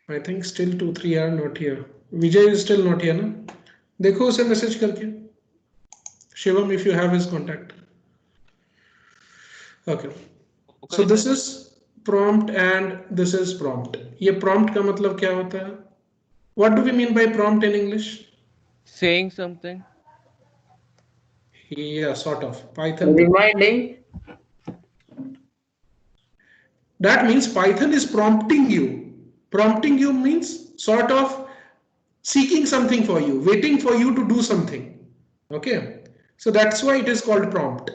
I think still 2-3 are not here. Vijay is still not here, ना? देखो उसे message करके. Shivam, if you have his contact. Okay. So this is prompt and this is prompt. ये prompt का मतलब क्या होता है? What do we mean by prompt in English? Saying something. Yeah, sort of. Python. Reminding. That means Python is prompting you. Prompting you means sort of seeking something for you, waiting for you to do something. Okay. So that's why it is called prompt.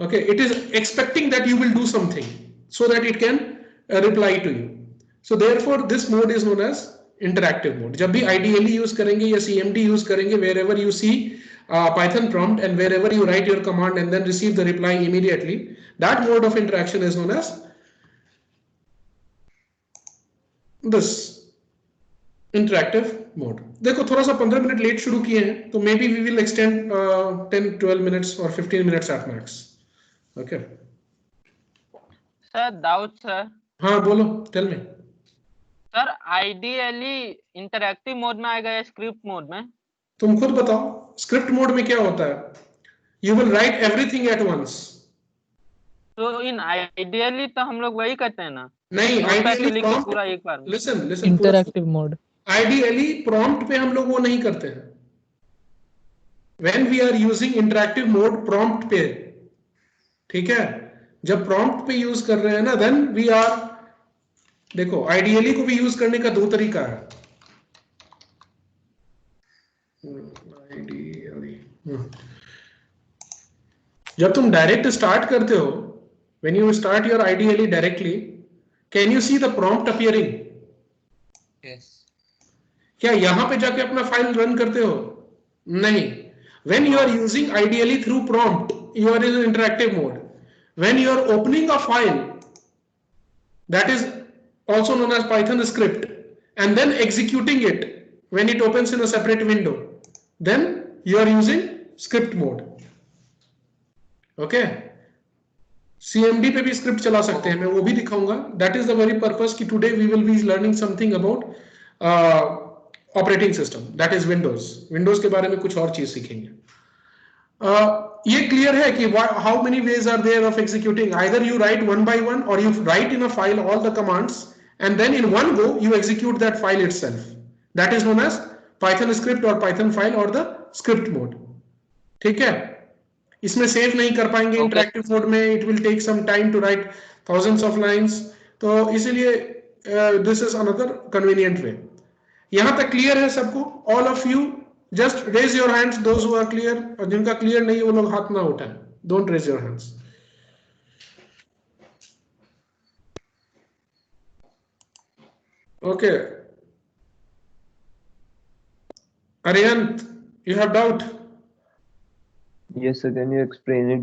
Okay. It is expecting that you will do something so that it can reply to you. So therefore this mode is known as interactive mode. जब भी IDLE use करेंगे या CMD use करेंगे, wherever you see Python prompt and wherever you write your command and then receive the reply immediately, that mode of interaction is known as this interactive mode. देखो थोड़ा सा 15 minute late शुरू किए हैं तो maybe we will extend 10-12 minutes or 15 minutes at max. Okay. Sir doubt sir. हाँ बोलो, tell me. Sir ideally interactive mode में आएगा या स्क्रिप्ट मोड में? तुम खुद बताओ, स्क्रिप्ट मोड में क्या होता है? You will write everything at once. तो इन आइडियली तो हम लोग वही करते हैं ना. नहीं, आइडियली prompt पूरा एक बार. Listen. Interactive mode. Ideally prompt पे हम लोग वो नहीं करते हैं. When we are using interactive mode prompt पे, ठीक है, जब प्रॉम्प्ट पे यूज कर रहे हैं ना, then we are, देखो आइडियली को भी यूज करने का दो तरीका है. जब तुम डायरेक्ट स्टार्ट करते हो, when you start your IDLE directly, can you see the prompt appearing? Yes. क्या यहां पे जाके अपना फाइल रन करते हो? नहीं. When you are using IDLE through prompt, you are in interactive mode. When you are opening a file, that is also known as Python script, and then executing it when it opens in a separate window, then you are using script mode. Okay. CMD पे भी script चला सकते हैं, मैं वो भी दिखाऊंगा. That is the very purpose कि today we will be learning something about operating system, that is Windows. Windows के बारे में कुछ और चीज सीखेंगे. ये क्लियर है कि how many ways are there of executing? Either you write one by one or you write in a file all the commands and then in one go you execute that file itself. That is known as Python script or Python file or the script mode. ठीक है. इसमें save नहीं कर पाएंगे interactive mode में. It will take some time to write thousands of lines. तो इसीलिए this is another convenient way. यहां तक क्लियर है सबको? All of you just raise your hands, those who are clear, और जिनका क्लियर नहीं वो लोग हाथ ना उठाएं. Don't raise your hands. Okay. Arihant, you have doubt? Yes, sir. Can you explain it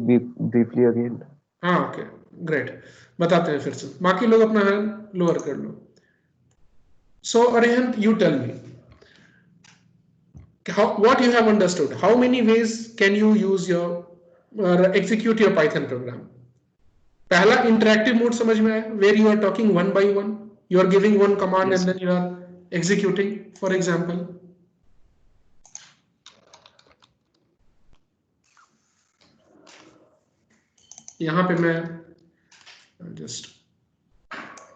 briefly again? हाँ, okay, great. बताते हैं फिर से. बाकी लोग अपना हैंड लोअर कर लो. So Arihant, you tell me what you have understood. How many ways can you use your execute your Python program? पहला interactive mode समझ में आया, where you are talking one by one. You are giving one command and then you are executing, for example. यहाँ पे मैं just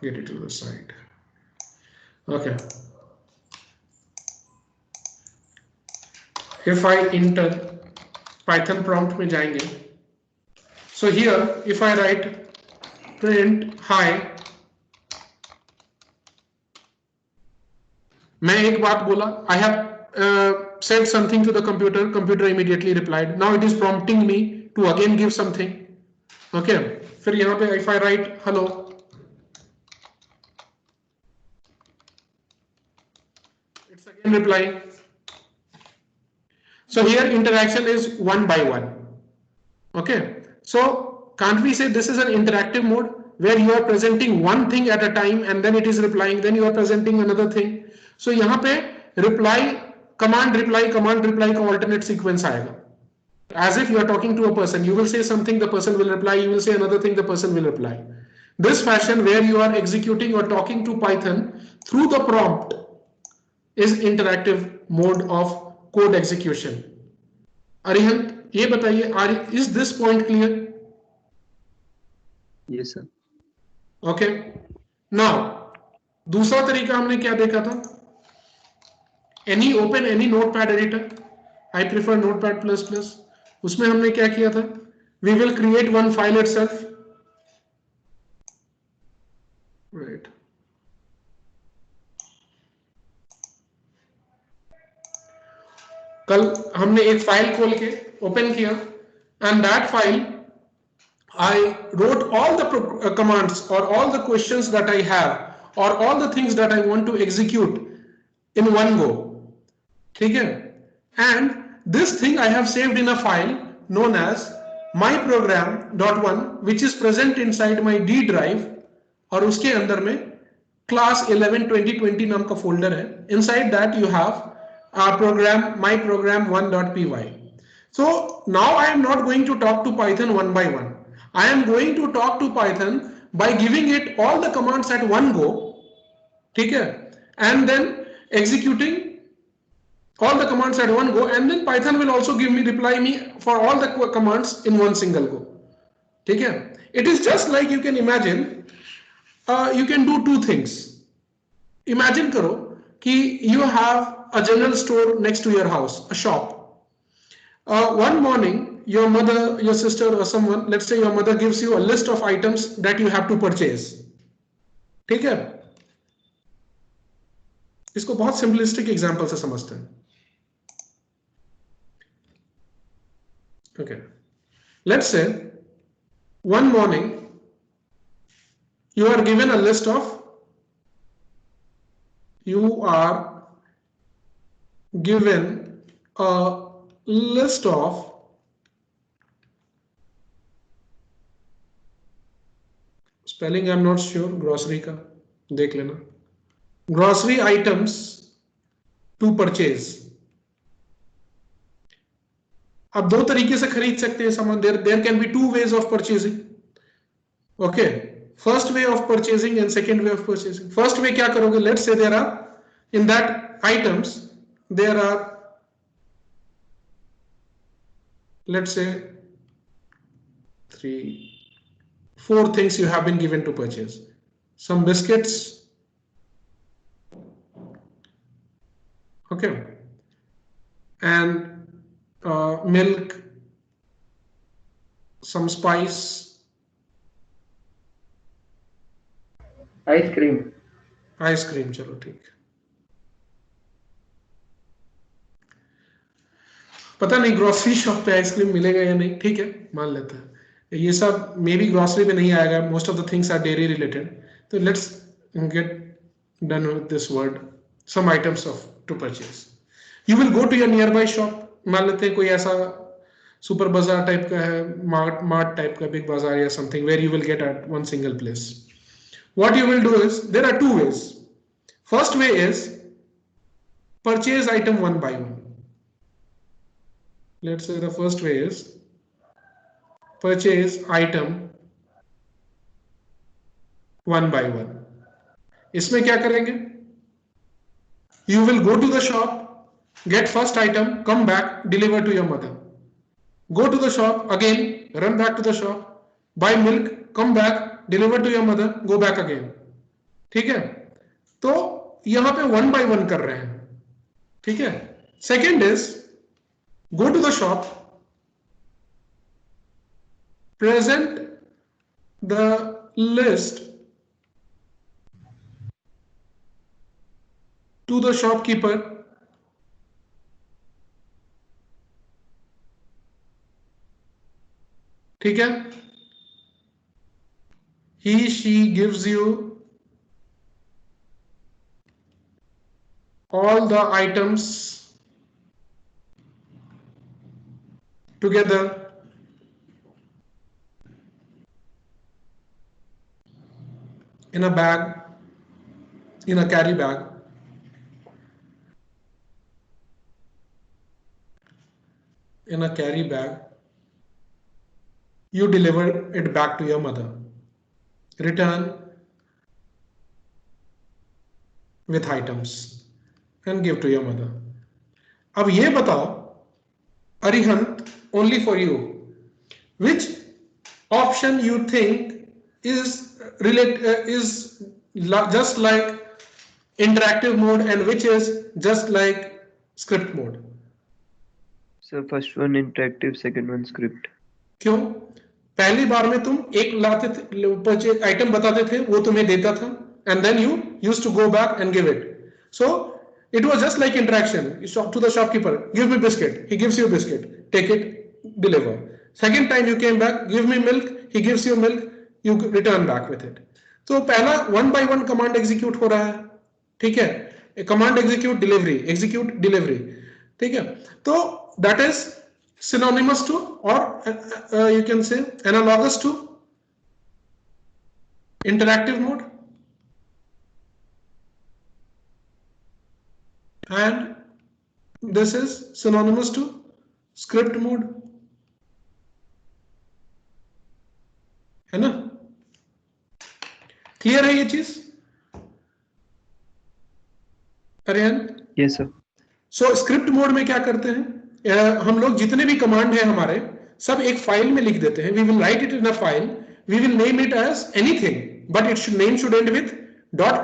get it to the side. Okay. If I enter Python prompt में जाएंगे. So here, if I write print hi, मैं एक बात बोला, I have said something to the computer. Computer immediately replied. Now it is prompting me to again give something. Okay. फिर यहाँ पे if I write hello, it's again replying. So here interaction is one by one. Okay. So can't we say this is an interactive mode where you are presenting one thing at a time and then it is replying, then you are presenting another thing. So यहाँ पे reply, command reply का alternate sequence आएगा. As if you are talking to a person, you will say something, the person will reply, you will say another thing, the person will reply. This fashion where you are executing or talking to Python through the prompt is interactive mode of code execution. Arihant, ये बताइए, is this point clear? Yes, sir. Okay. Now, दूसरा तरीका हमने क्या देखा था? Open any notepad editor. I prefer notepad++. उसमें हमने क्या किया था? We will create one file itself. Right. कल हमने एक फाइल खोल के ओपन किया and that file I wrote all the commands or all the questions that I have or all the things that I want to execute in one go. ठीक है? And this thing I have saved in a file known as myprogram.1 which is present inside my D drive और उसके अंदर में class 11 2020 नाम का folder है. Inside that you have program myprogram1.py. So now I am not going to talk to Python one by one. I am going to talk to Python by giving it all the commands at one go, ठीक है? And then executing all the commands at one go, and then Python will also reply me for all the commands in one single go. ठीक है? It is just like you can imagine. You can do two things. Imagine करो कि you have a general store next to your house, a shop. One morning, your mother, your sister, or someone, let's say your mother gives you a list of items that you have to purchase. ठीक है? इसको बहुत simplistic example से समझते हैं. Okay. Let's say one morning you are given a list of spelling I'm not sure, grocery का देख लेना, grocery items to purchase. अब दो तरीके से खरीद सकते हैं सामान. There can be two ways of purchasing. Okay, first way of purchasing and second way of purchasing. First way क्या करोगे? Let's say there are in that items there are, let's say 4 things you have been given to purchase. Some biscuits, okay, and milk, some spice, Ice cream. चलो ठीक. पता नहीं grocery shop पे ice cream मिलेगा या नहीं, ठीक है, मान लेते हैं. ये सब मे बी ग्रोसरी पे नहीं आएगा. Most of the things are dairy related. तो let's get done with this word. Some items of to purchase. You will go to your nearby shop. मान लेते हैं कोई ऐसा सुपर बाजार टाइप का है, मार्ट टाइप का, बिग बाजार या something, where you will get at one single place. What you will do is, there are two ways. First way is purchase item one by one. Let's say the first way is purchase item one by one. इसमें क्या करेंगे? You will go to the shop, get first item, come back, deliver to your mother. Go to the shop again, run back to the shop, buy milk, come back, deliver to your mother, go back again. ठीक है? तो यहां पे one by one कर रहे हैं. ठीक है? Second is go to the shop, present the list to the shopkeeper. ठीक है? He, she gives you all the items together in a bag, in a carry bag. In a carry bag. You deliver it back to your mother. return with items and give to your mother. अब ये बताओ Arihant, only for you, which option you think is just like interactive mode and which is just like script mode? So first one interactive, second one script. क्यों? पहली बार में तुम एक लाते थे, आइटम बताते थे, वो तुम्हें देता था, and then you used to go back and give it. So it was just like interaction. You talk to the shopkeeper, give me biscuit. He gives you biscuit. Take it, deliver. Second time you came back, give me milk. He gives you milk. You return back with it. तो पहला 1 by 1 command execute हो रहा है, ठीक है? Command execute delivery, ठीक है? तो that is synonymous to, or you can say analogous to interactive mode, and this is synonymous to script mode, है ना? क्लियर है ये चीज? अरिहन? Yes sir. सो स्क्रिप्ट मोड में क्या करते हैं, हम लोग जितने भी कमांड है हमारे सब एक फाइल में लिख देते हैं. We will write it in a file, we will name it as anything, but it should end with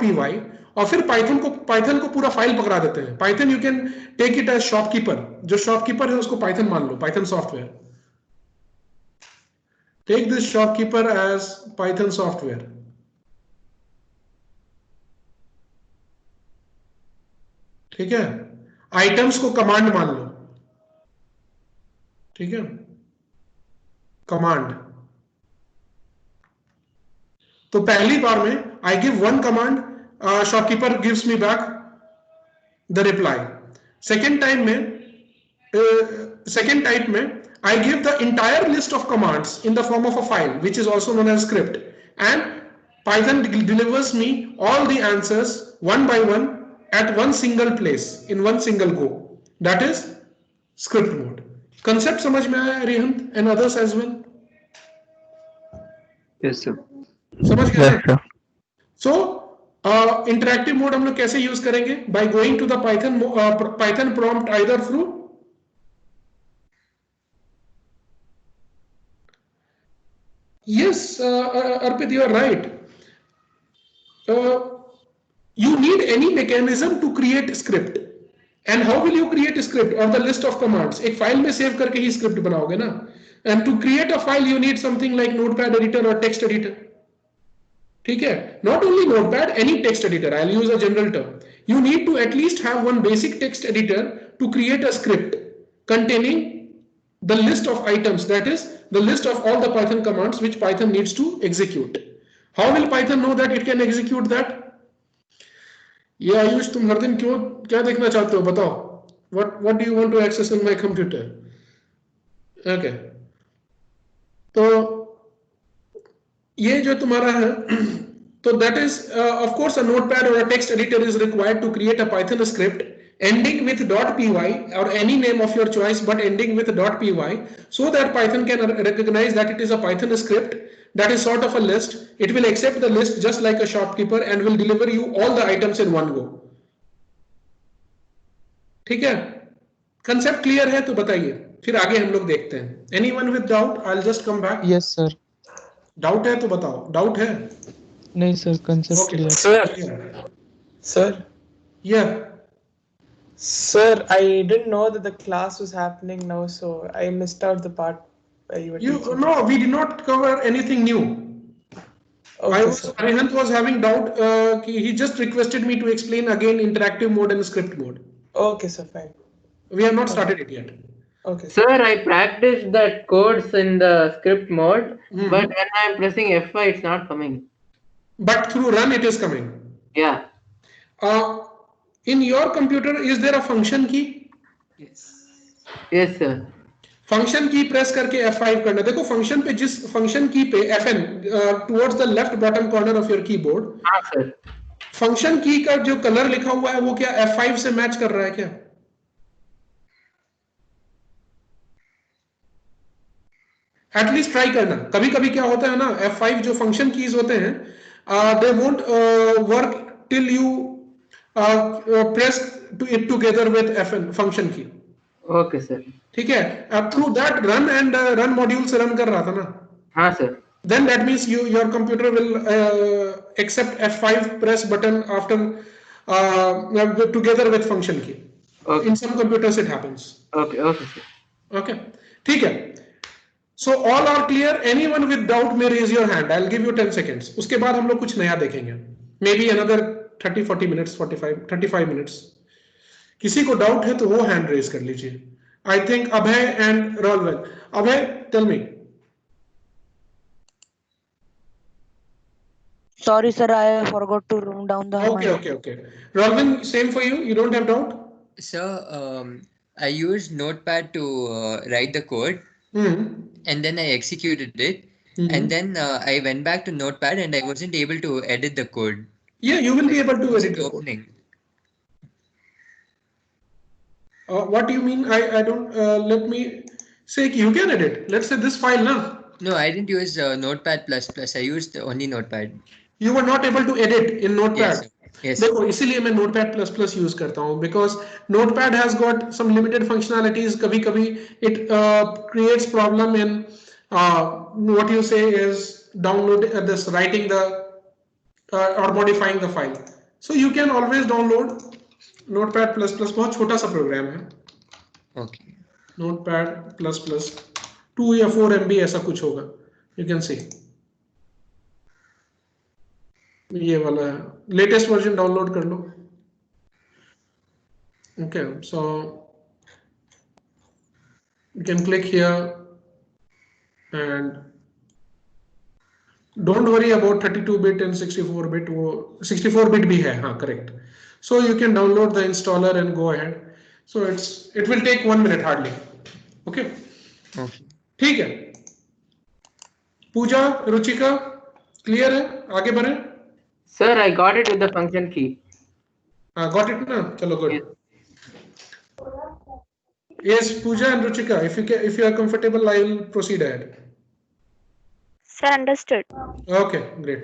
.py, और फिर पाइथन को पूरा फाइल पकड़ा देते हैं. Python you can take it as shopkeeper. जो शॉपकीपर है उसको पाइथन मान लो, Python software. Take this shopkeeper as Python software. ठीक है? आइटम्स को कमांड मान लो, ठीक है? कमांड. तो पहली बार में I give one command, shopkeeper gives me back the reply. Second type में I give the entire list of commands in the form of a file which is also known as script, and Python delivers me all the answers one by one at one single place in one single go. That is script mode. Concept समझ में आया Arihant and others as well? Yes sir. समझ गए? So interactive mode हम लोग कैसे use करेंगे? By going to the Python prompt either through yes, Arpit, you are right. You need any mechanism to create script. And how will you create a script or the list of commands? एक file में save करके ही script बनाओगे ना. And to create a file you need something like notepad editor or text editor. ठीक है? Not only notepad, any text editor. I'll use a general term. You need to at least have one basic text editor to create a script containing the list of items, that is the list of all the Python commands which Python needs to execute. How will Python know that it can execute that? ये आयुष, तुम हर दिन क्या देखना चाहते हो बताओ? What do you want to access in my computer? Okay. तो ये जो तुम्हारा है, तो that is of course a notepad or a text editor is required to create a Python script ending with .py or any name of your choice but ending with .py, so that Python can recognize that it is a Python script that is sort of a list. It will accept the list just like a shopkeeper and will deliver you all the items in one go. ठीक है? Concept clear है तो बताइए, फिर आगे हम लोग देखते हैं. Anyone with doubt? I'll just come back. Yes sir. Doubt है तो बताओ. डाउट है? नहीं sir, concept Okay. Clear. Sir, Yeah. sir, I didn't know that the class was happening now, so I missed out the part where you were teaching. No, we did not cover anything new. Okay, sir. Arihant was having doubt. He just requested me to explain again interactive mode and script mode. Okay, sir, fine. We have not started it yet. Okay, sir. Sir, I practiced that codes in the script mode, Hmm. but when I'm pressing F5, it's not coming. But through run it is coming. Yeah. In your computer, is there a function key? Yes, sir. Function की press करके F5 करना. देखो function पे, जिस function की पे FN towards the left bottom corner of your keyboard, हाँ sir. Function की का जो कलर लिखा हुआ है वो क्या F5 से मैच कर रहा है क्या? एटलीस्ट ट्राई करना। कभी कभी क्या होता है ना, F5 जो फंक्शन कीज होते हैं, they won't work till you press it together with FN function की। Okay, sir. ठीक है, अब through that run and run module से रन कर रहा था ना, हाँ sir. then that means your computer will accept F5 press button after together with function key. Okay. In some computers it happens. Okay, okay, sir. Okay, ठीक है। So all are clear. Anyone with doubt may raise your hand. I'll give you 10 seconds. उसके बाद हम लोग कुछ नया देखेंगे। Maybe another 30-40 minutes, 35 minutes. किसी को डाउट है तो वो हैंड रेज कर लीजिए। I think Abhay and Rolwin. Abhay, tell me. Sorry, sir, I forgot to room down the Okay. Rolwin, same for you. You don't have doubt? Sir, I used Notepad to write the code, and then I executed it, and then I went back to Notepad and I wasn't able to edit the code. Yeah, you will be able to edit the code. Opening. What do you mean? I don't, let me say you can edit. Let's say this file now. No, I didn't use Notepad++. I used only Notepad. You were not able to edit in Notepad. Yes, sir. Yes. देखो इसीलिए मैं Notepad++ use करता हूँ, because Notepad has got some limited functionalities. कभी-कभी it creates problem in what you say is download this writing the or modifying the file. So you can always download Notepad++. बहुत छोटा सा programme है। Okay. Notepad++ 2 या 4 MB ऐसा कुछ होगा। You can see. ये वाला है, लेटेस्ट वर्जन डाउनलोड कर लो। Okay, so you can click here and don't worry about 32-bit and 64-bit. वो 64-bit भी है, हाँ correct. So you can download the installer and go ahead. So it will take 1 minute hardly. Okay. Okay. ठीक है। पूजा, Ruchika, clear है? आगे बढ़े। Sir, I got it with the function key. Got it ना? चलो good. Yes, Pooja and Ruchika, if you are comfortable, I will proceed ahead. Sir, understood. Okay, great.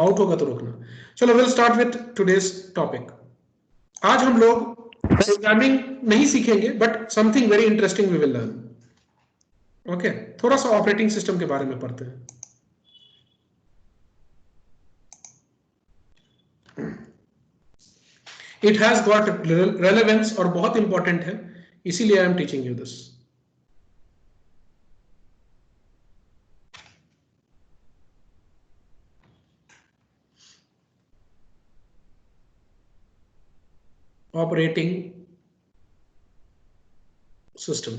Doubt होगा तो रोकना। चलो, we'll start with today's topic. आज हम लोग programming नहीं सीखेंगे, but something very interesting we will learn. Okay, थोड़ा सा ऑपरेटिंग सिस्टम के बारे में पढ़ते हैं। It has got relevance और बहुत इंपॉर्टेंट है, इसीलिए I am teaching you this. Operating system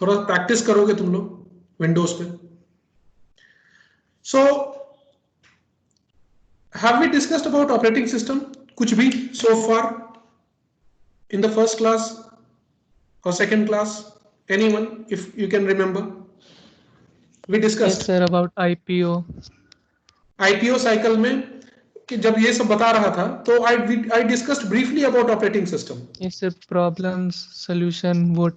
थोड़ा प्रैक्टिस करोगे तुम लोग विंडोज पे। सो have we discussed about operating system कुछ भी so far in the first class or second class? Anyone, if you can remember? We discussed. Yes sir, about IPO cycle में कि जब ये सब बता रहा था तो I discussed briefly about operating system. Yes sir, problems, solution, what?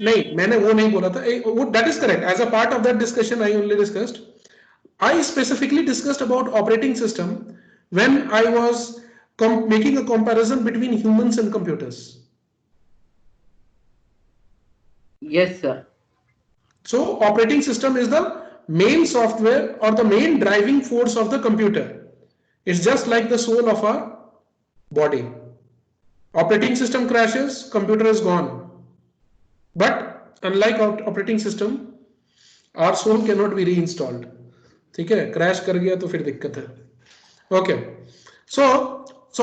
नहीं, मैंने वो नहीं बोला था। That is correct. As a part of that discussion, I only discussed. I specifically discussed about operating system when I was making a comparison between humans and computers. Yes, sir. So operating system is the main software or the main driving force of the computer. It's just like the soul of our body. Operating system crashes, computer is gone. But unlike operating system, our soul cannot be reinstalled. ठीक है, crash कर गया तो फिर दिक्कत है। Okay, so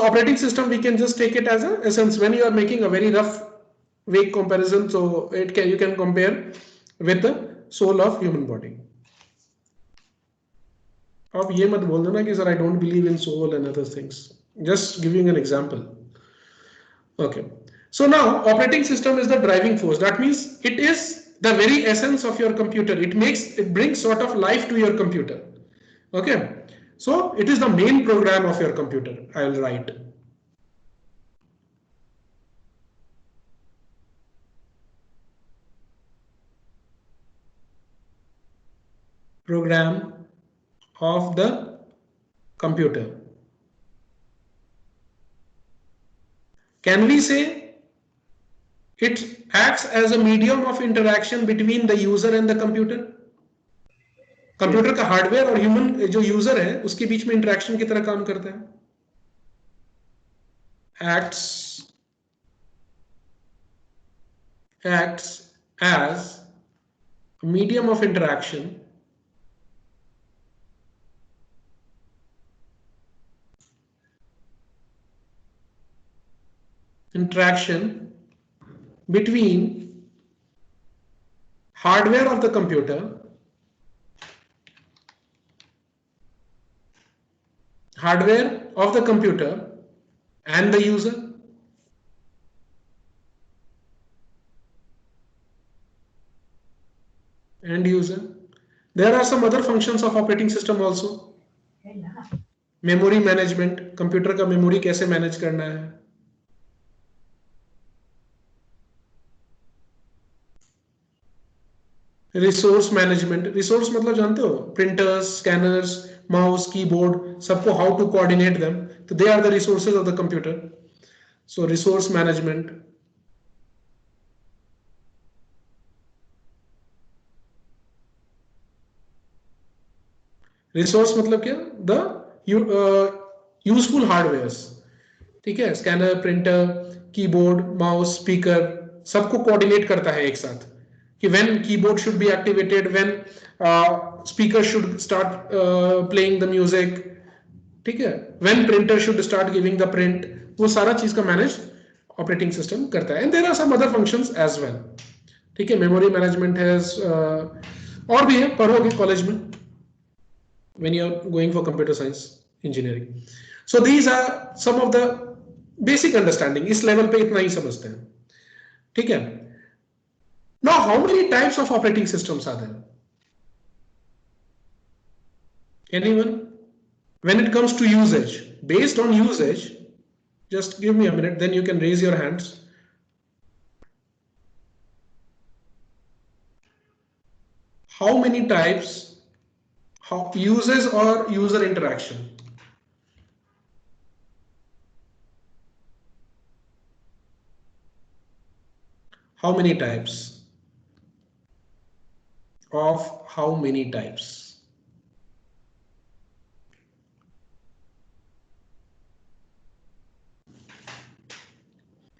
operating system we can just take it as a essence when you are making a very rough vague comparison, so you can compare with the soul of human body. अब ये मत बोल देना कि sir I don't believe in soul and other things, just giving an example. Okay, so now operating system is the driving force. That means it is the very essence of your computer. It brings sort of life to your computer. Okay, so it is the main program of your computer. I will write program of the computer. Can we say it acts as a medium of interaction between the user and the computer? Computer का hardware और human जो user है उसके बीच में interaction की तरह काम करता है. Acts as a medium of interaction between hardware of the computer and the user. There are some other functions of operating system also. Memory management, computer का memory कैसे manage करना है. Resource management, resource मतलब जानते हो, printers, scanners, mouse, keyboard, सबको how to coordinate them. So they are the resources of the computer. So resource management. Resource मतलब क्या? The useful hardwares. ठीक है, scanner, printer, keyboard, mouse, speaker सबको coordinate करता है एक साथ कि when keyboard should be activated, when speaker should start playing the music, ठीक है, when printer should start giving the print, वो सारा चीज का मैनेज ऑपरेटिंग सिस्टम करता है. And there are some other functions as well. ठीक है, मेमोरी मैनेजमेंट है और भी है, पढ़ोगे कॉलेज में when you are going for computer science engineering. So these are some of the basic understanding. इस लेवल पे इतना ही समझते हैं. ठीक है. Now how many types of operating systems are there? Anyone? When it comes to usage, based on usage, just give me a minute, then you can raise your hands. How many types? How uses or user interaction? How many types? Of how many types?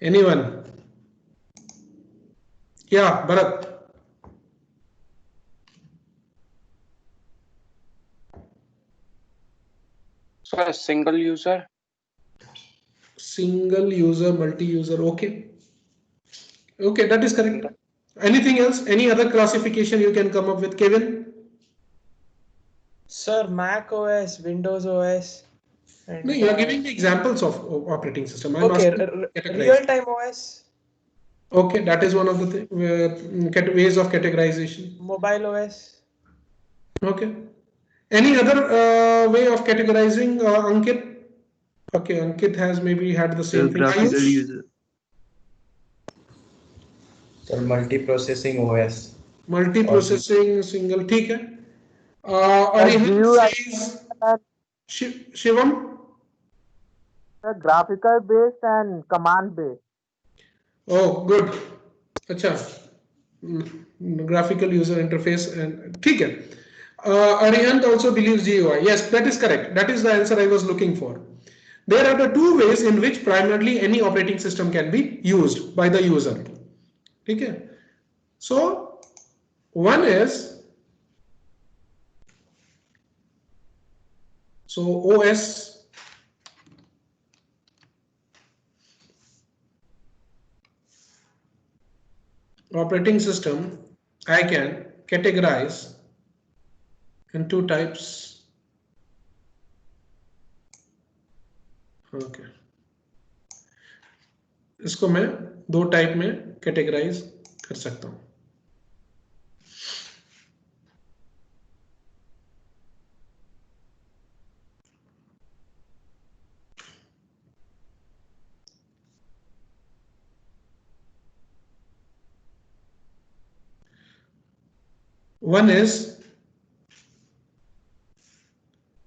Anyone? Yeah, Bharat. So single user, multi-user. Okay, that is correct. Anything else? Any other classification you can come up with, Kevin? Sir, Mac OS, Windows OS. No, you are giving the examples of operating system. I'm Okay, real-time OS. Okay, that is one of the ways of categorization. Mobile OS. Okay. Any other way of categorizing, Ankit? Okay, Ankit has maybe had the same thing. Graphical user. So multi-processing OS. Multi-processing single, ठीक है. Shivam? Graphical based and command based. Oh, good. अच्छा. Graphical user interface and ठीक है. Arihant also believes GUI. Yes, that is correct. That is the answer I was looking for. There are the two ways in which primarily any operating system can be used by the user. Okay. So one is OS. Operating system I can categorize in two types. Okay. इसको मैं दो type में categorise कर सकता हूं. One is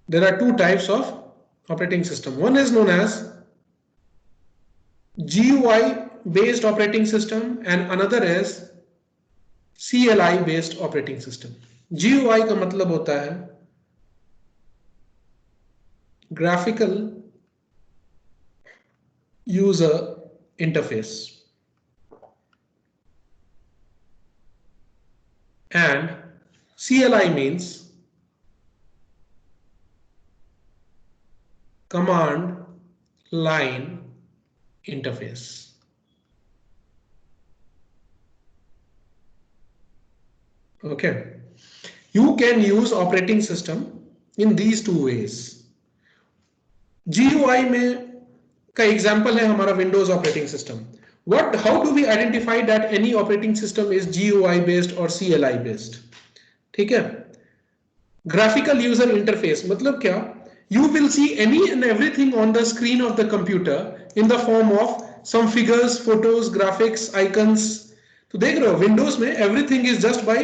there are two types of operating system. One is known as GUI based operating system and another is CLI based operating system. GUI का मतलब होता है graphical user interface and CLI means command line interface. Okay, you can use operating system in these two ways. GUI में का example है हमारा Windows operating system. How do we identify that any operating system is GUI based or CLI based? ठीक है, graphical user interface मतलब क्या? You will see any and everything on the screen of the computer in the form of some figures, photos, graphics, icons. तो देख रहे हो Windows में everything is just by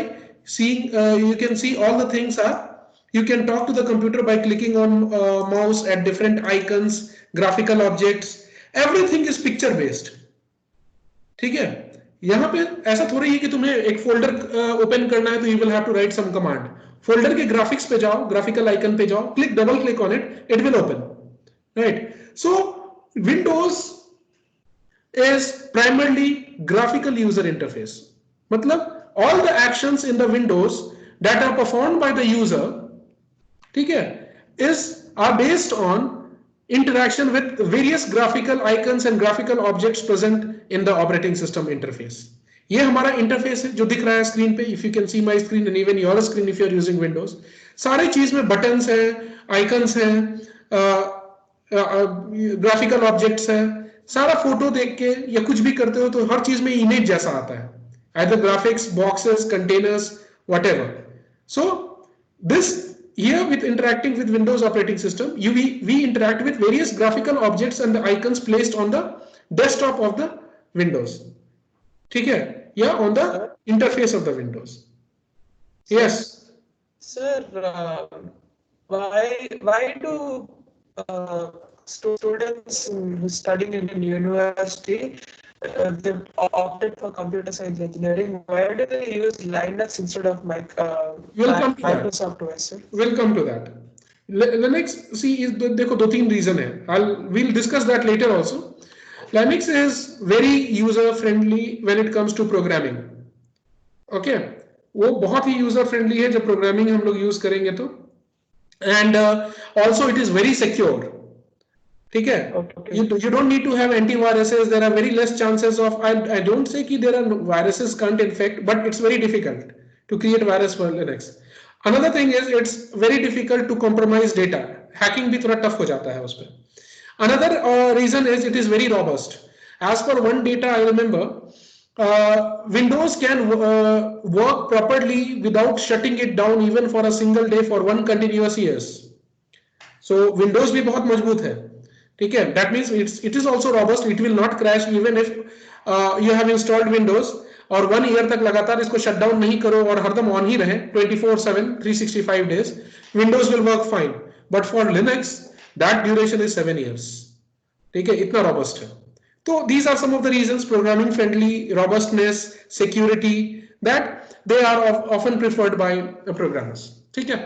seeing, you can see all the things are, you can talk to the computer by clicking on mouse at different icons, graphical objects, everything is picture based. ठीक है, यहाँ पे ऐसा थोड़ी है कि तुम्हें एक फोल्डर ओपन करना है तो you will have to write some command. Folder के ग्राफिक्स पे जाओ, ग्राफिकल आइकन पे जाओ, click double click on it, it will open, right? So Windows is primarily graphical user interface. मतलब all the actions in the windows that are performed by the user, ठीक है, are based on interaction with various graphical icons and graphical objects present in the operating system interface. ये हमारा interface है जो दिख रहा है स्क्रीन पे. If you can see my screen and even your screen if you are using Windows, सारे चीज में बटन्स है, आइकन्स है, ग्राफिकल ऑब्जेक्ट्स है. सारा फोटो देख के या कुछ भी करते हो तो हर चीज में इमेज जैसा आता है, either graphics, boxes, containers, whatever. So this here with interacting with Windows operating system, we interact with various graphical objects and the icons placed on the desktop of the Windows. ठीक है, या on the interface of the Windows. Yes. Sir, why do students studying in university they opted for computer science engineering? Why do they use Linux instead of Microsoft OS? We'll come to that. Linux, see, देखो दो तीन reason है. We'll discuss that later also. Linux is very user friendly when it comes to programming. Okay, वो बहुत ही user friendly है जब programming हम लोग use करेंगे तो. And also it is very secure. ठीक है, you don't need to have antiviruses. There are very less chances of, I don't say कि there are viruses can't infect, but it's very difficult to create virus for Linux. Another thing is it's very difficult to compromise data. Hacking भी थोड़ा tough हो जाता है उस पे. Another reason is it is very robust. As per one data I remember, Windows can work properly without shutting it down even for a single day for one continuous years. So Windows भी बहुत मजबूत है. ठीक है, that means it is also robust. It will not crash even if you have installed Windows और 1 year तक लगातार इसको शट डाउन नहीं करो और हरदम ऑन ही रहे 24/7 365 days, Windows will work fine. But for Linux that duration is 7 years. ठीक है, इतना robust है. तो these are some of the reasons: programming friendly, robustness, security, that they are often preferred by programmers. ठीक है.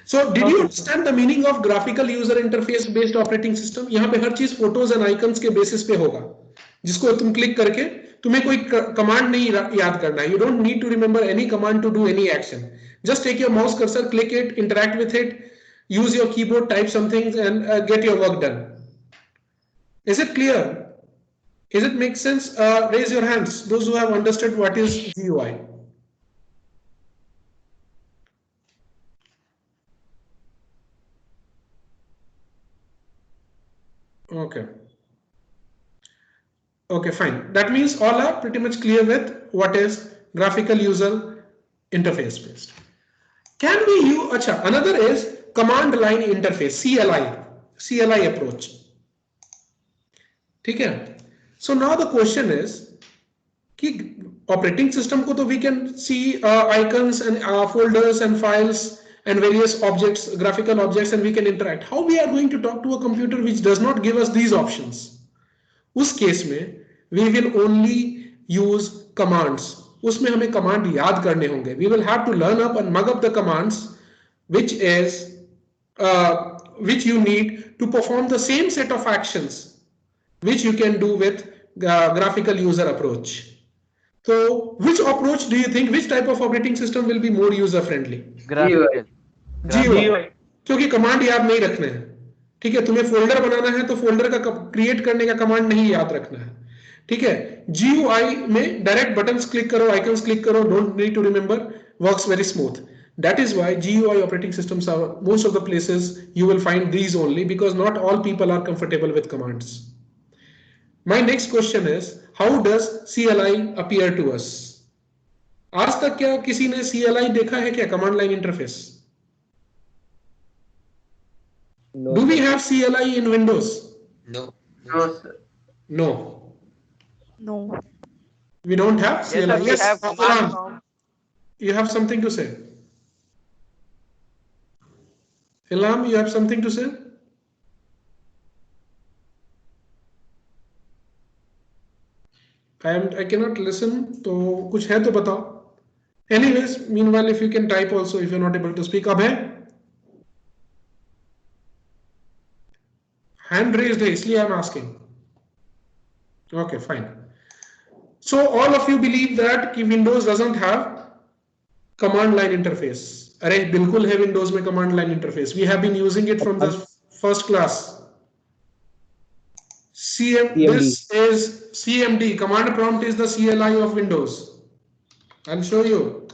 So did you understand the meaning of graphical user interface based operating system? यहाँ पे हर चीज photos and icons के basis पे होगा, जिसको तुम क्लिक करके तुम्हें कोई कमांड नहीं याद करना है. You don't need to remember any command to do any action. Just take your mouse cursor, click it, interact with it, use your keyboard, type some things and get your work done. Is it clear? Is it make sense? Raise your hands, those who have understood what is GUI. Okay, fine. That means all are pretty much clear with what is graphical user interface based. Can we use, अच्छा, another is command line interface, CLI approach. ठीक है. So now the question is कि operating system को तो we can see icons and folders and files and various objects, graphical objects, and we can interact. How we are going to talk to a computer which does not give us these options? उस case में we will only use commands. उसमें हमें command याद करने होंगे. We will have to learn up and mug up the commands which you need to perform the same set of actions which you can do with graphical user approach. So which approach do you think, which type of operating system will be more user friendly? Graphical. GUI. क्योंकि command याद नहीं रखने हैं. ठीक है, तुम्हें folder बनाना है तो फोल्डर का क्रिएट करने का कमांड नहीं याद रखना है. ठीक है, GUI में डायरेक्ट बटन्स क्लिक करो, आइकन्स क्लिक करो, don't need to remember, works very smooth. That is why GUI operating systems are most of the places you will find these only, because not all people are comfortable with commands. My next question is, how does CLI appear to us? आज तक क्या किसी ने CLI देखा है क्या, command line interface? No. Do we have CLI in Windows? No. No, sir. No. No. We don't have CLI. Yes, sir, we have command Ilham, prompt. you have something to say? Ilham, you have something to say? I cannot listen. तो कुछ है तो बताओ. Anyways, meanwhile, if you can type also, if you're not able to speak. अब है? Hand raised है, इसलिए I'm asking. Okay, fine. So all of you believe that कि Windows doesn't have command line interface. अरे बिल्कुल है Windows में command line interface. We have been using it from the first class. This is CMD. Command prompt is the CLI of Windows. I'll show you.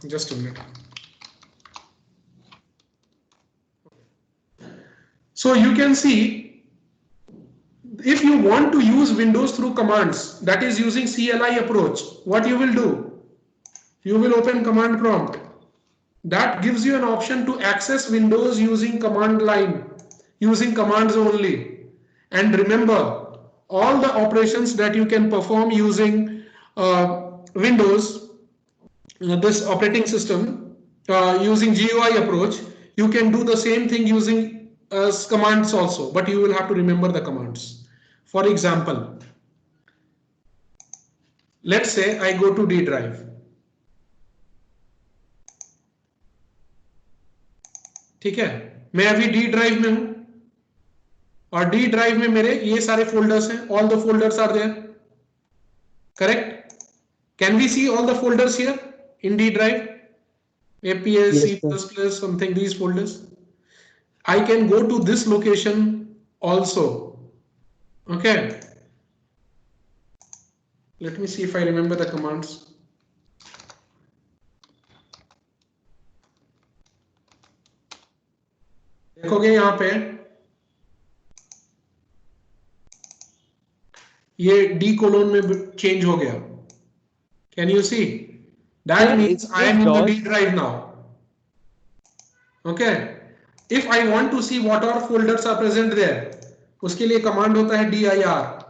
Just a minute. So you can see, if you want to use Windows through commands, that is using CLI approach, what you will do? You will open command prompt. That gives you an option to access Windows using command line, using commands only. And remember, all the operations that you can perform using Windows, this operating system, using GUI approach, you can do the same thing using commands also, but you will have to remember the commands. For example, let's say I go to D drive. ठीक है, मैं अभी D drive में हूं और D drive में मेरे ये सारे फोल्डर्स हैं. All the folders are there. Correct? Can we see all the folders here in D drive? APS, Yes, C++, something, these folders. I can go to this location also. Okay. Let me see if I remember the commands. देखोगे यहाँ पे ये D colon में change हो गया. Can you see? That means I am in the D drive now. Okay. If I want to see what all folders are present there, उसके लिए command होता है dir.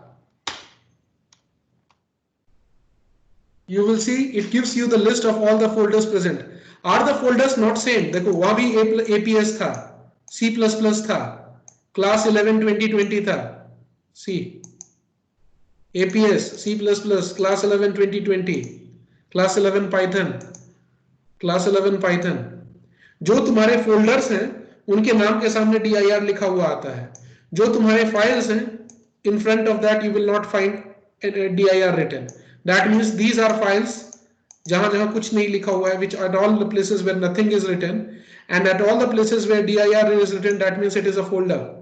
You will see it gives you the list of all the folders present. Are the folders not same? देखो वहां भी APS था, C++ था, class 11 2020 था. See, APS, C++, class 11 2020, class 11 Python, class 11 Python. जो तुम्हारे फोल्डर्स हैं उनके नाम के सामने dir लिखा हुआ आता है. जो तुम्हारे फाइल्स हैं, in front of that you will not find dir written. That means these are files जहां जहां कुछ नहीं लिखा हुआ है, which at all the places where nothing is written, and at all the places where dir is written, that means it is a folder.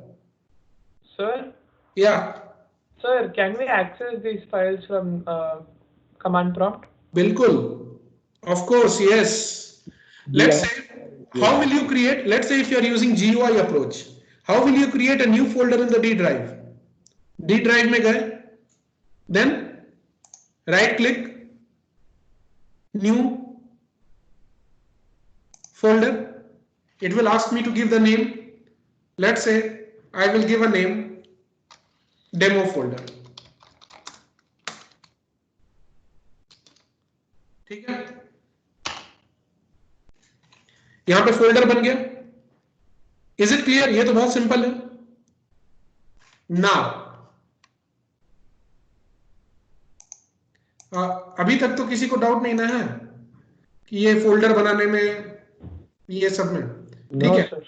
Sir? Yeah. Sir, can we access these files from command prompt? बिल्कुल. Of course, yes. Let's say, how will you create? Let's say if you are using GUI approach, how will you create a new folder in the D drive? D drive में गए, then right click, new folder. It will ask me to give the name. Let's say I will give a name, demo folder. ठीक है, यहां पे folder बन गया। Is it clear? ये तो बहुत सिंपल है। नाउ अभी तक तो किसी को डाउट नहीं ना है कि ये फोल्डर बनाने में, ये सब में ठीक है?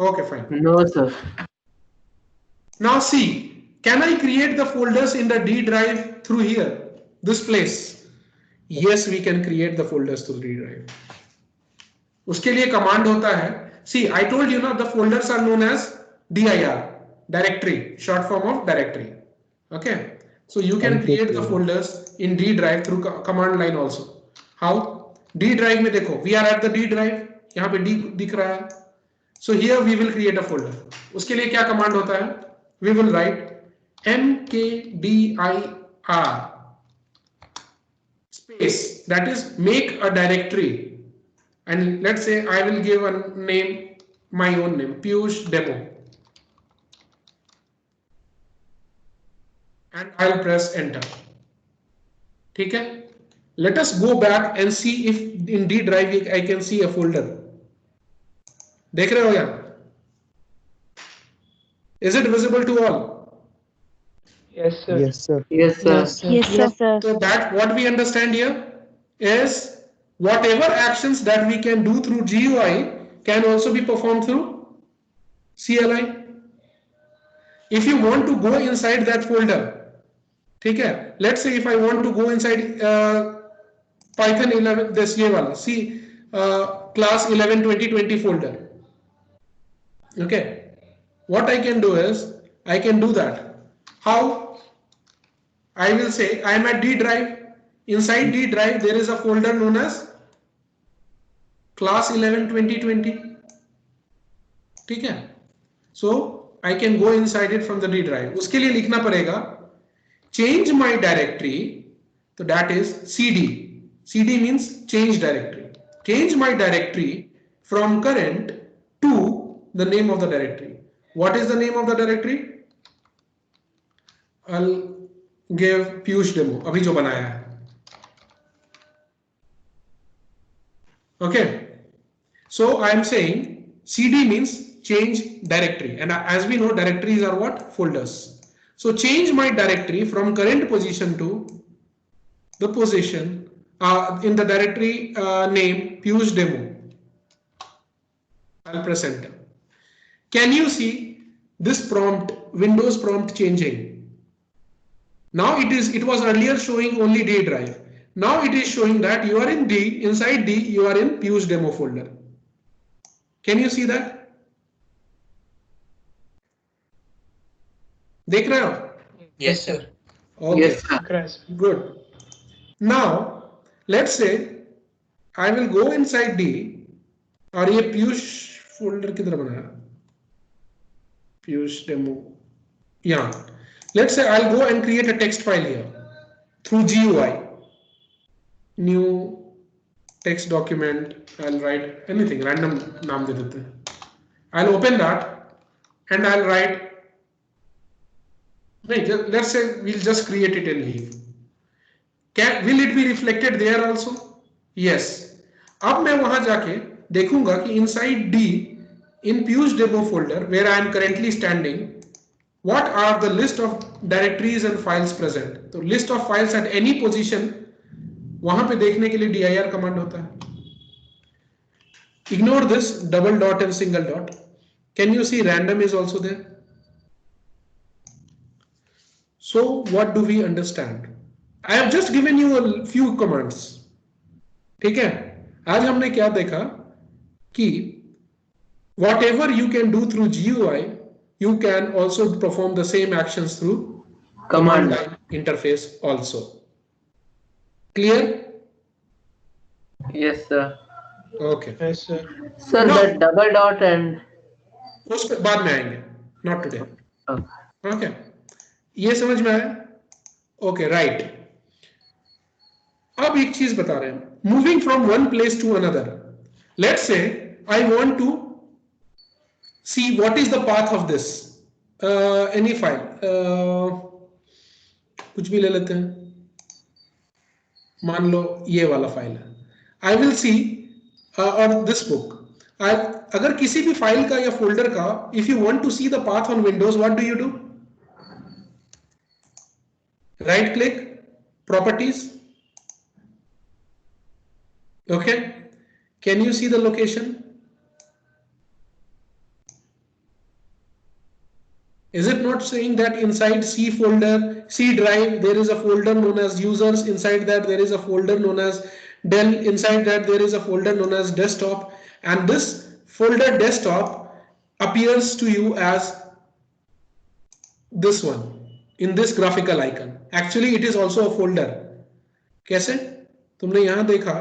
Okay fine. No, sir. Now see, can I create the folders in the D drive through here, this place? Yes, we can create the folders through D drive. उसके लिए कमांड होता है, see, I told you now the folders are known as dir, directory, short form of directory. Okay, so you can create the folders in D drive through command line also. How? D drive में देखो, we are at the D drive, यहाँ पे D दिख रहा है, so here we will create a folder. उसके लिए क्या कमांड होता है? We will write mkdir space, that is make a directory, and let's say I will give a name, my own name, Piyush demo, and I'll press enter. ठीक है, let us go back and see if in D drive I can see a folder. देख रहे हो यहाँ? Is it visible to all? Yes, sir. Yes, sir. Yes, sir. Yes, sir. So that what we understand here is whatever actions that we can do through GUI can also be performed through CLI. If you want to go inside that folder, ठीक है, let's say if I want to go inside Python 11, this ये वाला, see class 11 2020 folder. Okay, what I can do is I can do that. How? I will say I am at D drive. Inside D drive there is a folder known as class 11 2020. ठीक है, so I can go inside it from the D drive. उसके लिए लिखना पड़ेगा change my directory, so that is cd. Cd means change directory. Change my directory from current to the name of the directory. What is the name of the directory? I'll give Piyush demo, अभी जो बनाया है. Okay, so I am saying cd means change directory, and as we know directories are what? Folders. So change my directory from current position to the position in the directory name Piyush demo. I'll press enter. Can you see this prompt, Windows prompt changing? Now it was earlier showing only D drive. Now it is showing that you are in D, inside D you are in Piyush demo folder. Can you see that? देख रहे हो? Yes, sir. Okay. Yes, sir. Good. Now let's say I will go inside D, और ये Piyush folder किधर बनाया? Piyush demo. Yeah. Let's say I'll go and create a text file here through GUI. New text document. I'll write anything, random नाम दे देते हैं. I'll open that and I'll write. Let's say we'll just create it and leave. Will it be reflected there also? Yes. अब मैं वहां जाके देखूंगा कि inside D in Piyush demo folder where I am currently standing, what are the list of directories and files present? तो list of files at any position वहां पे देखने के लिए dir command होता है. Ignore this double dot and single dot. Can you see random is also there? So what do we understand? I have just given you a few commands. ठीक है, आज हमने क्या देखा कि whatever you can do through GUI, you can also perform the same actions through command line interface also. Clear? Yes, sir. Okay. Yes, sir. Sir, No. that double dot and उस पर बाद में आएंगे, not today. oh, Okay. ये समझ में आया? Okay, right. अब एक चीज बता रहे हैं, moving from one place to another. Let's say I want to see what is the path of this any file. कुछ भी ले लेते हैं, मान लो ये वाला फाइल है. I will see or this book. अगर किसी भी फाइल का या फोल्डर का if you want to see the path on Windows, what do you do? Right click, properties. Okay, can you see the location? Is it not saying that inside C folder, C drive, there is a folder known as users, inside that there is a folder known as Dell, inside that there is a folder known as desktop, and this folder desktop appears to you as this one in this graphical icon. Actually it is also a folder. कैसे? तुमने यहाँ देखा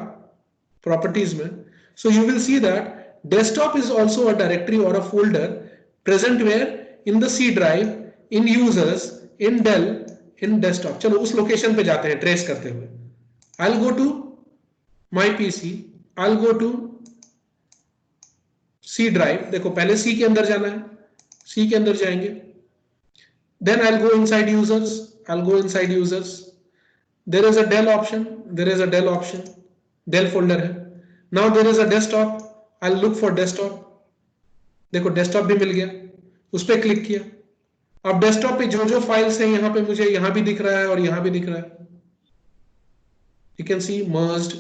properties में. So you will see that desktop is also a directory or a folder present where? In the C drive, in users, in Dell, in desktop. चलो उस location पे जाते हैं ट्रेस करते हुए. I'll go to my PC. I'll go to C drive. देखो पहले C के अंदर जाना है. C के अंदर जाएंगे. Then I'll go inside users. I'll go inside users. There is a Dell option. There is a Dell option. Dell folder है. Now there is a desktop. I'll look for desktop. देखो desktop भी मिल गया. उस पर click किया. अब desktop पे जो फाइल्स हैं यहाँ पे मुझे यहाँ भी दिख रहा है और यहाँ भी दिख रहा है. यू कैन सी मर्ज्ड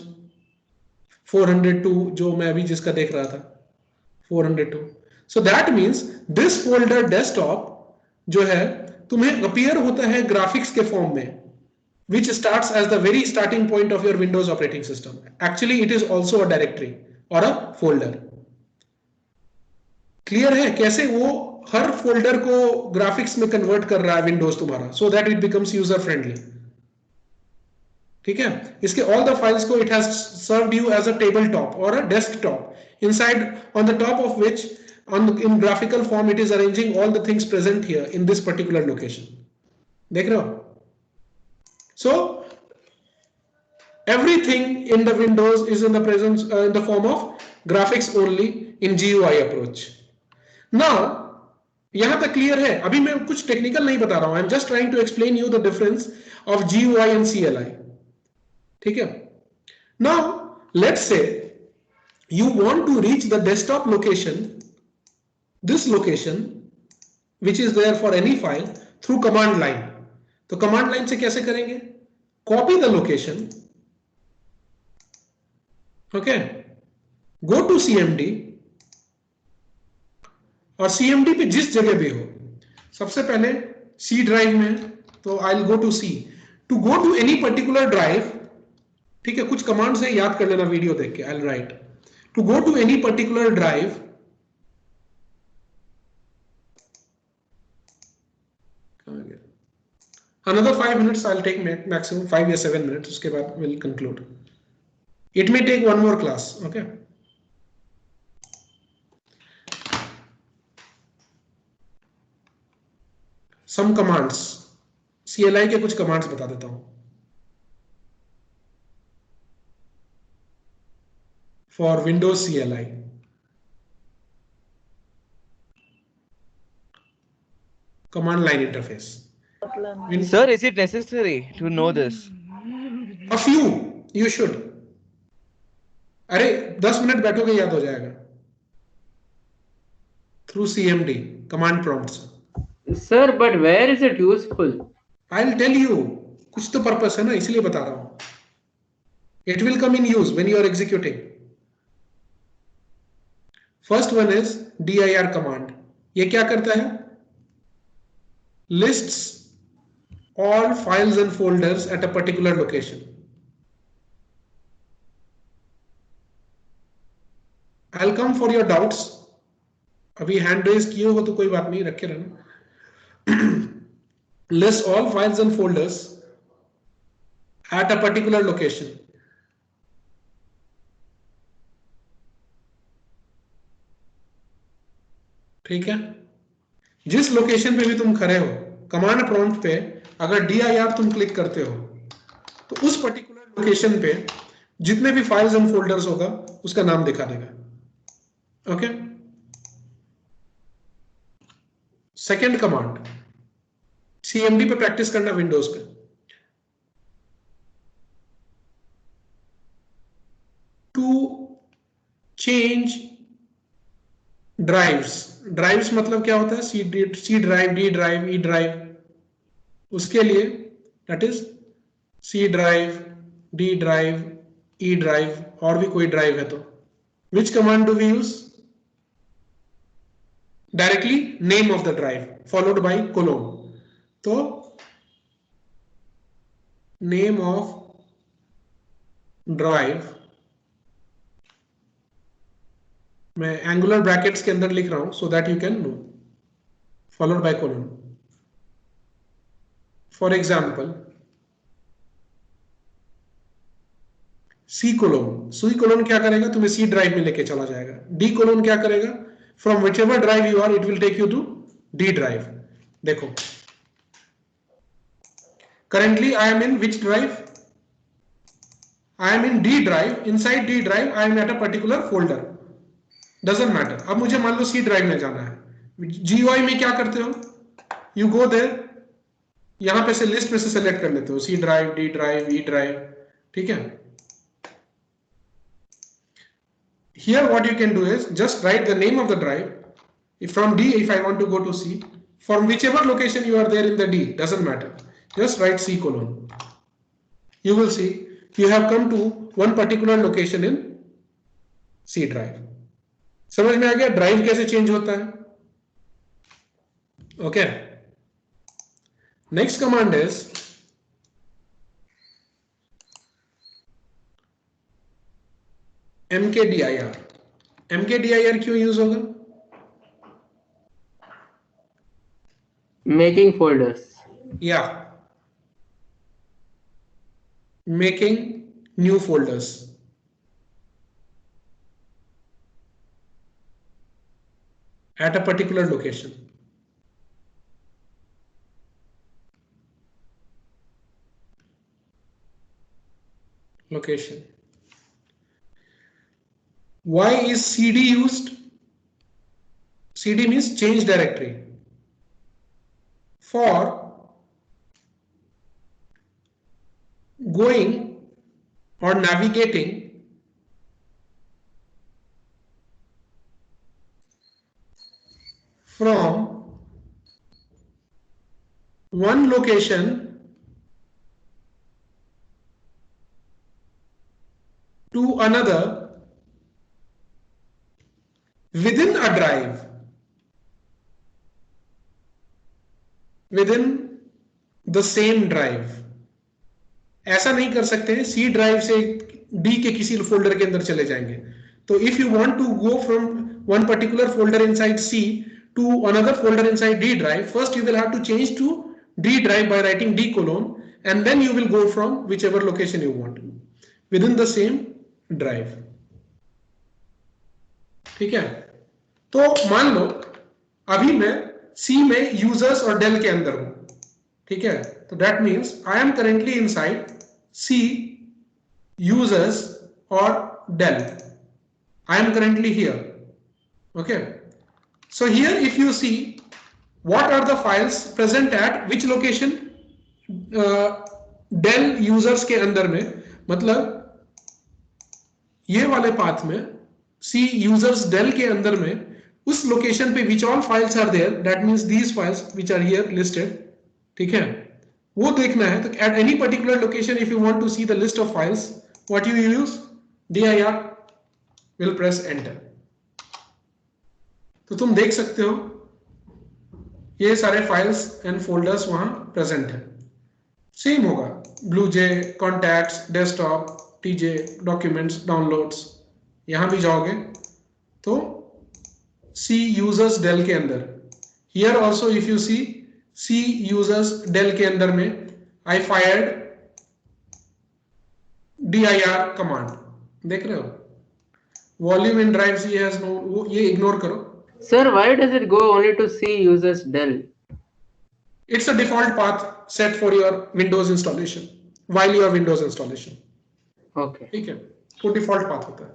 402 जो मैं अभी जिसका देख रहा था 402. So that means this folder desktop जो है तुम्हें अपीयर होता है ग्राफिक्स के फॉर्म में which starts as the very starting point of your Windows operating system. Actually it is also a directory or a folder. Clear है कैसे वो हर फोल्डर को ग्राफिक्स में कन्वर्ट कर रहा है विंडोज तुम्हारा, so that it becomes user friendly. ठीक है, इसके ऑल द फाइल्स को it has served you as a table top और a desktop inside on the top of which in graphical form it is arranging all the things present here in this particular location. देख रहे हो? So everything in the Windows is in the presence in the form of graphics only in GUI approach. Now यहां तक clear है. अभी मैं कुछ technical नहीं बता रहा हूं. I am just trying to explain you the difference of GUI and CLI. ठीक है. Now let's say you want to reach the desktop location, this location which is there for any file through command line. तो command line से कैसे करेंगे? Copy the location. Okay, go to CMD और CMD पे जिस जगह भी हो, सबसे पहले C ड्राइव में, तो I will go to C. To go to any particular drive, ठीक है, कुछ कमांड्स है याद कर लेना वीडियो देख के. I will write to go to any particular drive. Another 5 minutes I'll take, maximum 5 or 7 minutes. उसके बाद we'll conclude. It may take one more class. Okay. Some commands. CLI के कुछ commands बता देता हूं. For Windows CLI. Command line interface. Sir, is it necessary to know this? A few you should. अरे 10 minute बैठोगे याद हो जाएगा. Through CMD command prompts. Sir, but where is it useful? I'll tell you. कुछ तो purpose है ना, इसलिए बता रहा हूं. It will come in use when you are executing. First one is dir command. ये क्या करता है? Lists all files and folders at a particular location. I'll come for your doubts. अभी hand raise किए हो तो कोई बात नहीं, रखे रहना. List all files and folders at a particular location. ठीक है, जिस लोकेशन पे भी तुम खड़े हो, कमांड प्रॉम्प्ट पे अगर dir तुम क्लिक करते हो तो उस पर्टिकुलर लोकेशन पे जितने भी फाइल्स एंड फोल्डर्स होगा उसका नाम दिखा देगा. ओके. सेकेंड कमांड, CMD पे प्रैक्टिस करना विंडोज पे. Change drives. ड्राइव्स मतलब क्या होता है? C drive, D drive, E drive. उसके लिए that is C drive, D drive, E drive, और भी कोई ड्राइव है तो which command do we use? Directly name of the drive followed by colon. तो नेम ऑफ ड्राइव मैं angular brackets के अंदर लिख रहा हूं so that you can know, followed by colon. For example C colon, C colon क्या करेगा? तुम्हें सी ड्राइव में लेके चला जाएगा। डी कोलोन क्या करेगा? From whichever drive you are it will take you to D drive. देखो currently I am in which drive? I am in D drive. Inside D drive I am at a particular folder. Doesn't matter. अब मुझे मान लो C drive में जाना है। GUI में क्या करते हो? You go there. यहां पे से लिस्ट में से सेलेक्ट कर लेते हो C drive, D drive, E drive. ठीक है? Here what you can do is just write the name of the drive. If from D, if I want to go to C, from whichever location you are there in the D, doesn't matter. Just write C colon. You will see you have come to one particular location in C drive. समझ में आ गया drive कैसे change होता है? Okay, next command is mkdir. mkdir क्यों use होगा? Making folders. Yeah. Making new folders. At a particular location. Location. Why is cd used? Cd means change directory. For going or navigating from one location to another within a drive, within the same drive. ऐसा नहीं कर सकते हैं C drive से D के किसी folder के अंदर चले जाएंगे। तो if you want to go from one particular folder inside C to another folder inside D drive, first you will have to change to D drive by writing D colon, and then you will go from whichever location you want within the same drive. ठीक है? तो मान लो अभी मैं C में users और del के अंदर हूं, ठीक है? तो that means I am currently inside C users or Dell. I am currently here. Okay. So here if you see what are the files present at which location? Dell users के अंदर में, मतलब ये वाले पाथ में C users Dell के अंदर में उस लोकेशन पे which all files are there, that means these files which are here listed, ठीक है? वो देखना है। तो at any particular location if you want to see the list of files, what you use? dir will press enter. तो तुम देख सकते हो ये सारे फाइल्स एंड फोल्डर्स वहां प्रेजेंट है। सेम होगा BlueJ, contacts, desktop, TJ, documents, downloads, यहां भी जाओगे तो सी यूजर्स डेल के अंदर, here also if you see C users Dell के अंदर में आई फायर्ड dir कमांड, देख रहे हो? Volume in drive C has no, ये इग्नोर करो। Sir, why does it go only to C users Dell? It's a default path set for your Windows installation while your Windows installation. Okay. ठीक है, वो default path होता है।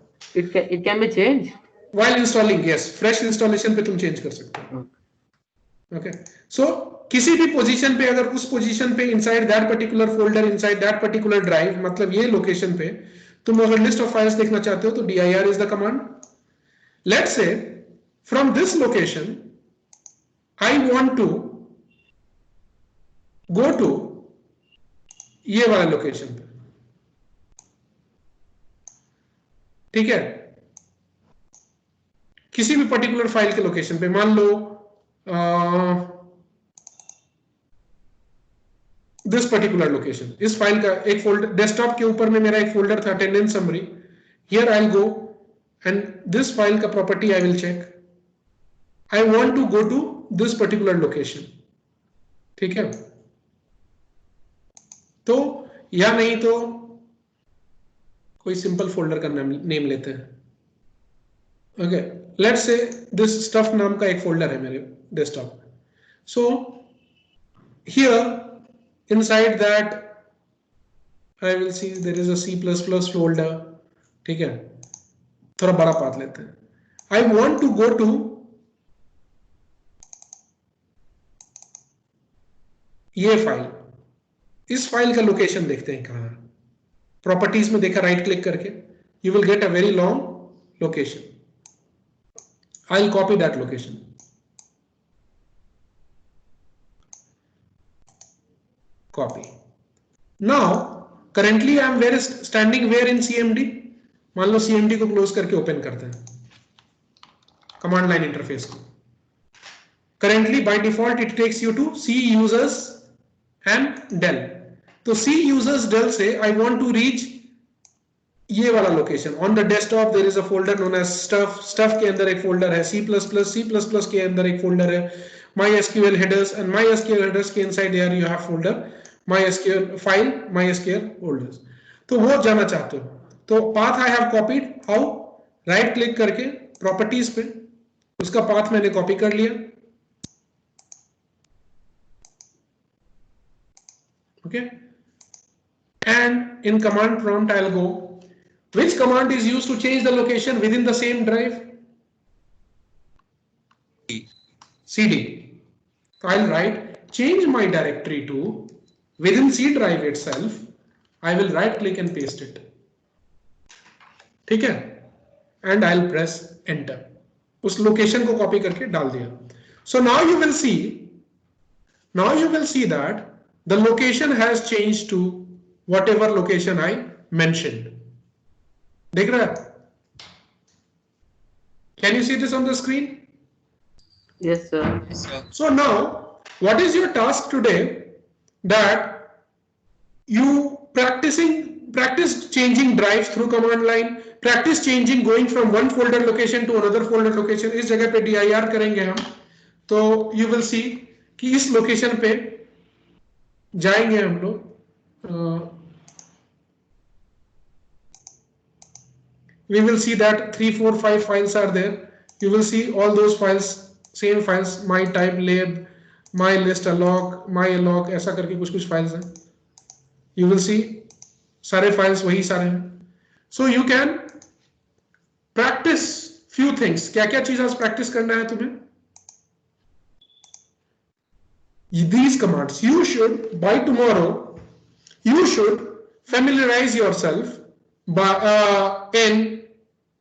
It can be changed while installing. Yes, fresh installation पे तुम change कर सकते हो। Okay. So किसी भी पोजीशन पे अगर उस पोजीशन पे inside that particular folder, inside that particular drive, मतलब ये लोकेशन पे तुम अगर list of files देखना चाहते हो तो dir is the command, Let's say from this location I want to go to ये वाला लोकेशन पे, ठीक है, किसी भी पर्टिकुलर फाइल के लोकेशन पे, मान लो दिस पर्टिकुलर लोकेशन, इस फाइल का एक फोल्डर, डेस्कटॉप के ऊपर में मेरा एक फोल्डर था attendance summary, here I will go and this file का property I will check, I want to go to this particular location, ठीक है, तो या नहीं तो कोई सिंपल फोल्डर का नेम लेते हैं, okay, let's say this stuff नाम का एक फोल्डर है मेरे डेस्कटॉप में, so here inside that I will see there is a C++ folder, ठीक है, थोड़ा बड़ा पाथ लेते हैं, I want to go to ये फाइल, इस फाइल का लोकेशन देखते हैं कहां है, प्रॉपर्टीज में देखा राइट क्लिक करके, you will get a very long location, I'll copy that location, copy. Now currently I am standing where in CMD, मान लो CMD को क्लोज करके ओपन करते हैं, कमांड लाइन इंटरफेस को, currently by default it takes you to C users and del, तो C users del से I want to reach ये वाला location, on the desktop there is a folder known as stuff के अंदर एक folder है, C++ के अंदर एक फोल्डर है, MySQL headers, and MySQL headers के inside there you have folder MySQL file, MySQL folders, तो वो जाना चाहते हो, तो path I have copied, how, right click करके प्रॉपर्टीज पे उसका पाथ मैंने कॉपी कर लिया, okay, and in command prompt I'll go, which command is used to change the location within the same drive? CD. So I'll write change my directory to within C drive itself. I will right click and paste it, ठीक है, and I'll press enter, उस location को copy करके डाल दिया. So now you will see that the location has changed to whatever location I mentioned. देख रहा है? Can you see this on the screen? Yes, sir. So now, what is your task today? That you practice changing drives through command line, practice changing going from one folder location to another folder location. इस जगह पे dir करेंगे हम, तो you will see कि इस location पे जाएंगे हम लोग. We will see that 3, 4, 5 files are there. You will see all those files, same files, my type lab, my list alloc, my alloc, ऐसा करके कुछ फाइल्स हैं. You will see सारे फाइल्स वही सारे हैं. So you can practice few things. क्या क्या चीज आज प्रैक्टिस करना है तुम्हें? These commands you should, by tomorrow you should familiarize yourself in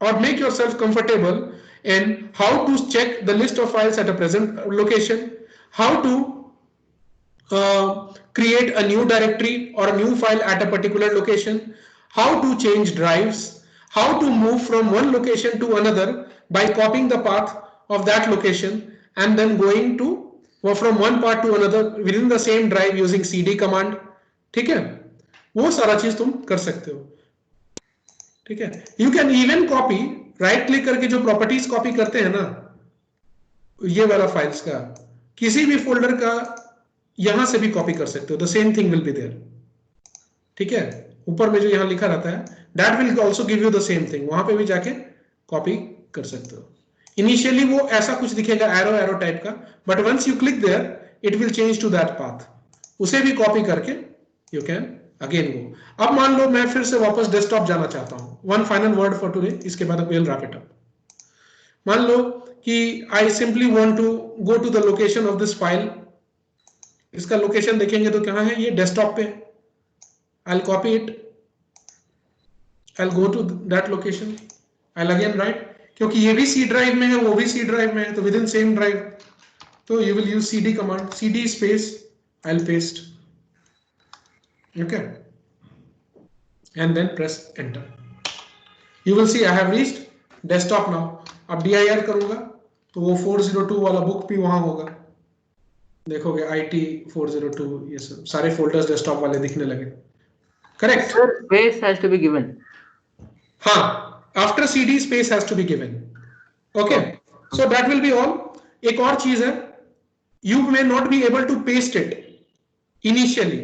or make yourself comfortable in how to check the list of files at a present location, how to create a new directory or a new file at a particular location, how to change drives, how to move from one location to another by copying the path of that location and then going to or from one part to another within the same drive using cd command, ठीक है, वो सारा चीज तुम कर सकते हो, ठीक है. You can even copy, right click करके जो प्रॉपर्टीज कॉपी करते हैं ना ये वाला फाइल्स का, किसी भी फोल्डर का यहां से भी कॉपी कर सकते हो, the same thing will be there, ठीक है, ऊपर में जो यहां लिखा रहता है that will also give you the same thing, वहां पे भी जाके कॉपी कर सकते हो. इनिशियली वो ऐसा कुछ दिखेगा एरो टाइप का, but once you click there it will change to that path, उसे भी कॉपी करके यू कैन अगेन गो. अब मान लो मैं फिर से वापस डेस्कटॉप जाना चाहता हूं, one final word for today, इसके बाद विल रैप इट अप. मान लो कि I simply want to go to the location of this file, इसका लोकेशन देखेंगे तो कहां है, ये डेस्कटॉप पे. I will copy it, I will go to that location, I will again write क्योंकि ये भी C ड्राइव में है, वो भी C ड्राइव में है, तो विद इन सेम ड्राइव, तो you will use CD command, CD space, I'll paste, okay, and then press enter. You will see I have reached desktop now. अब dir करूंगा तो वो 402 वाला बुक भी वहां होगा, देखोगे IT 402, ये सब सारे फोल्डर्स डेस्कटॉप वाले दिखने लगे, correct? Sir, space has to be given. हाँ, after CD space has to be given. Okay, so that will be all. एक और चीज है, you may not be able to paste it initially.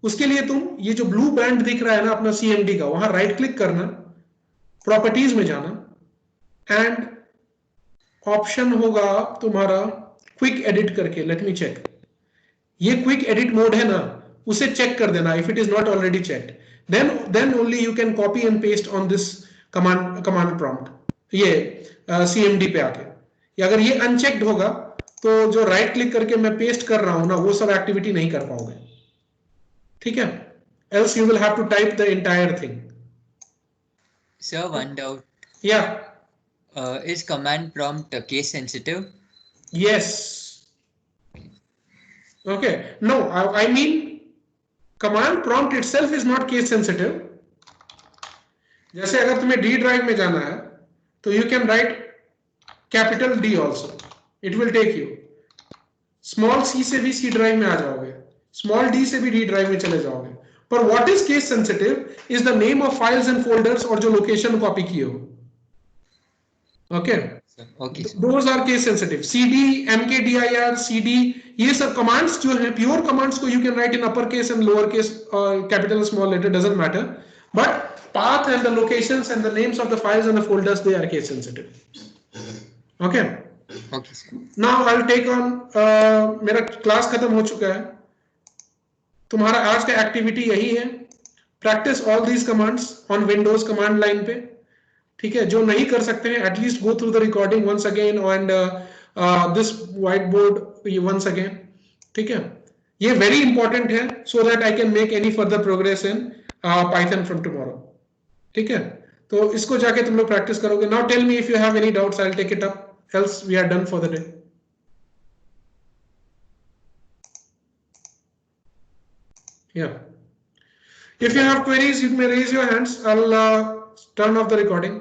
उसके लिए तुम ये जो ब्लू बैंड दिख रहा है ना अपना CMD का, वहां राइट क्लिक करना, प्रॉपर्टीज में जाना, एंड ऑप्शन होगा तुम्हारा क्विक एडिट करके, लेट मी चेक, ये क्विक एडिट मोड है ना, उसे चेक कर देना if it is not already checked, then only you can copy and paste on this command prompt, ये CMD पे आके. अगर ये अनचेक्ड होगा तो जो राइट क्लिक करके मैं पेस्ट कर रहा हूं ना, वो सब एक्टिविटी नहीं कर पाओगे, ठीक है? else you will have to type the entire thing. Sir, one doubt. Yeah. Is command prompt case sensitive? Yes. Okay. No, I mean command prompt itself is not case sensitive. जैसे अगर तुम्हें D drive में जाना है तो you can write capital D also. It will take you. Small c से भी C drive में आ जाओगे, small d से भी D ड्राइव में चले जाओगे. पर what is case sensitive is the name of files and folders और जो location कॉपी किए हो. Okay. Okay. Those are case sensitive. CD, mkdir, CD, ये सब commands जो हैं, pure commands को you can write in upper case and lower case, capital small letter, doesn't matter. But path and the locations and the names of the files and the folders, they are case sensitive. Okay. Okay, sir. Now I'll take on, मेरा class खत्म हो चुका है, तुम्हारा आज का activity यही है, practice all these commands on Windows command line पे, ठीक है? जो नहीं कर सकते हैं at least go through the recording once again and this whiteboard once again, ठीक है? ये वेरी इंपॉर्टेंट है so that I can make any further progress in Python from tomorrow, ठीक है? तो इसको जाके तुम लोग प्रैक्टिस करोगे. Now tell me if you have any doubts, I will take it up, else we are done for the day. Yeah. If you have queries, you may raise your hands. I'll turn off the recording.